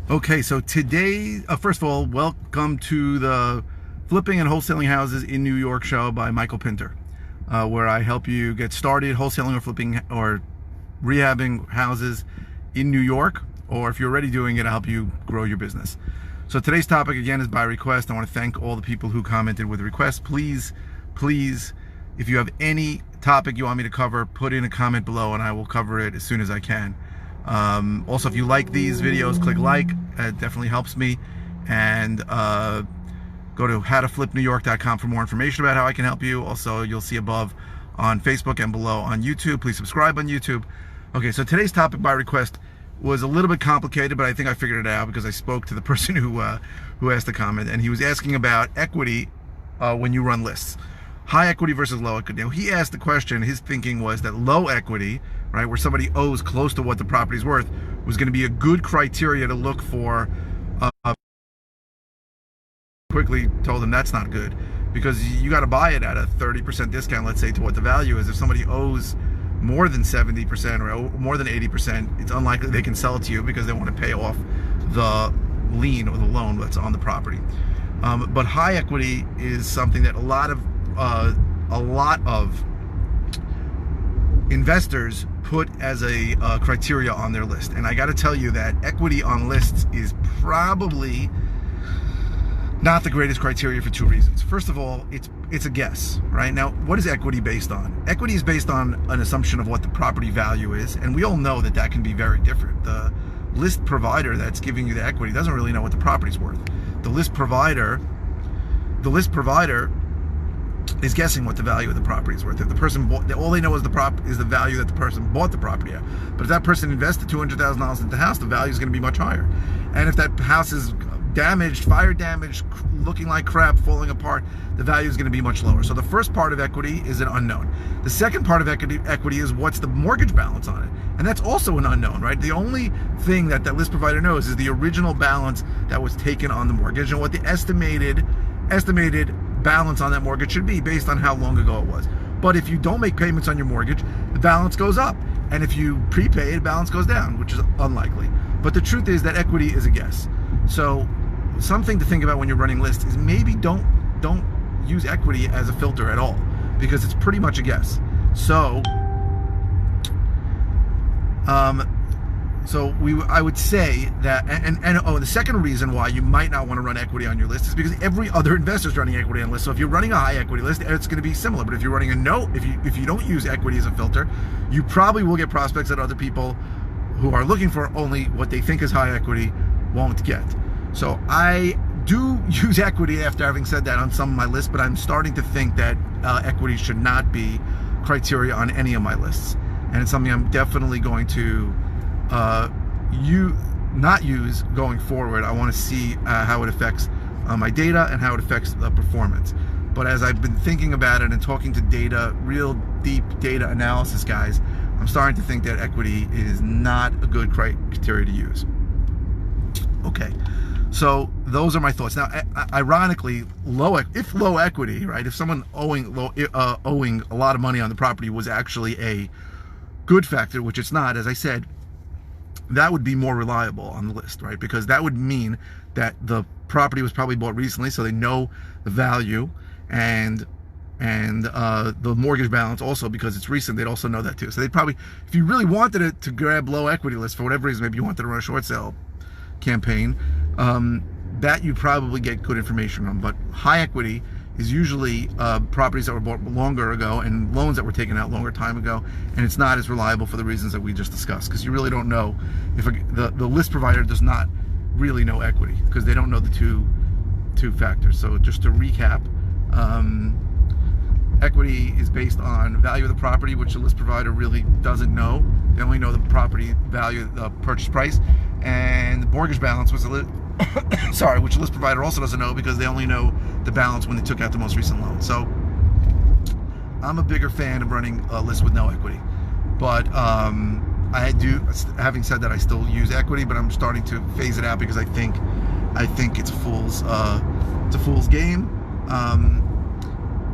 Okay, so today, first of all, welcome to the Flipping and Wholesaling Houses in New York show by Michael Pinter, where I help you get started wholesaling or flipping or rehabbing houses in New York, or if you're already doing it, I'll help you grow your business. So today's topic, again, is by request. I want to thank all the people who commented with requests. Please, if you have any topic you want me to cover, put in a comment below and I will cover it as soon as I can. Also, if you like these videos, click like. It definitely helps me. And go to howtoflipnewyork.com for more information about how I can help you. Also, you'll see above on Facebook and below on YouTube. Please subscribe on YouTube. Okay, so today's topic by request was a little bit complicated, but I think I figured it out because I spoke to the person who asked the comment, and he was asking about equity when you run lists. High equity versus low equity. Now, he asked the question, his thinking was that low equity, right, where somebody owes close to what the property's worth, was going to be a good criteria to look for. Quickly told him that's not good, because you got to buy it at a 30% discount, let's say, to what the value is. If somebody owes more than 70% or more than 80%, it's unlikely they can sell it to you because they want to pay off the lien or the loan that's on the property. But high equity is something that a lot of investors put as a criteria on their list. And I got to tell you that equity on lists is probably not the greatest criteria for two reasons. First of all, it's a guess, right? Now, what is equity based on? Equity is based on an assumption of what the property value is, and we all know that that can be very different. The list provider that's giving you the equity doesn't really know what the property's worth. The list provider is guessing what the value of the property is worth. If the person bought, all they know is the value that the person bought the property at. But if that person invested $200,000 into the house, the value is going to be much higher. And if that house is damaged, fire damaged, looking like crap, falling apart, the value is going to be much lower. So the first part of equity is an unknown. The second part of equity is what's the mortgage balance on it, and that's also an unknown, right? The only thing that list provider knows is the original balance that was taken on the mortgage and what the estimated balance on that mortgage should be based on how long ago it was. But if you don't make payments on your mortgage, the balance goes up, and if you prepay, the balance goes down, which is unlikely. But the truth is that equity is a guess. So something to think about when you're running lists is maybe don't use equity as a filter at all, because it's pretty much a guess. So I would say that, and the second reason why you might not want to run equity on your list is because every other investor is running equity on lists. So if you're running a high equity list, it's going to be similar. But if you're running if you don't use equity as a filter, you probably will get prospects that other people who are looking for only what they think is high equity won't get. So I do use equity after having said that on some of my lists, but I'm starting to think that equity should not be criteria on any of my lists, and it's something I'm definitely going to not use going forward. I want to see how it affects my data and how it affects the performance. But as I've been thinking about it and talking to real deep data analysis guys, I'm starting to think that equity is not a good criteria to use. Okay, so those are my thoughts. Now, ironically, low equity, right? If someone owing a lot of money on the property was actually a good factor, which it's not, as I said, that would be more reliable on the list, right? Because that would mean that the property was probably bought recently, so they know the value, and the mortgage balance also, because it's recent, they'd also know that too. So they'd probably, if you really wanted it to grab low equity list for whatever reason, maybe you wanted to run a short sale campaign, that you probably get good information on. But high equity is usually properties that were bought longer ago and loans that were taken out longer time ago, and it's not as reliable for the reasons that we just discussed, because you really don't know if the list provider does not really know equity, because they don't know the two factors. So just to recap, equity is based on value of the property, which the list provider really doesn't know. They only know the property value, the purchase price, and the mortgage balance was which the list provider also doesn't know, because they only know the balance when they took out the most recent loan. So I'm a bigger fan of running a list with no equity, but having said that, I still use equity, but I'm starting to phase it out because I think it's a fool's game,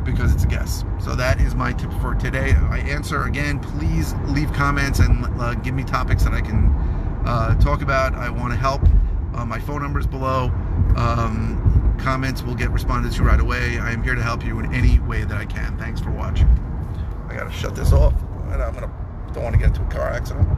because it's a guess. So that is my tip for today. My answer, again, please leave comments and give me topics that I can talk about. I want to help. My phone number is below. Comments will get responded to right away. I am here to help you in any way that I can. Thanks for watching. I gotta shut this off. Don't want to get into a car accident.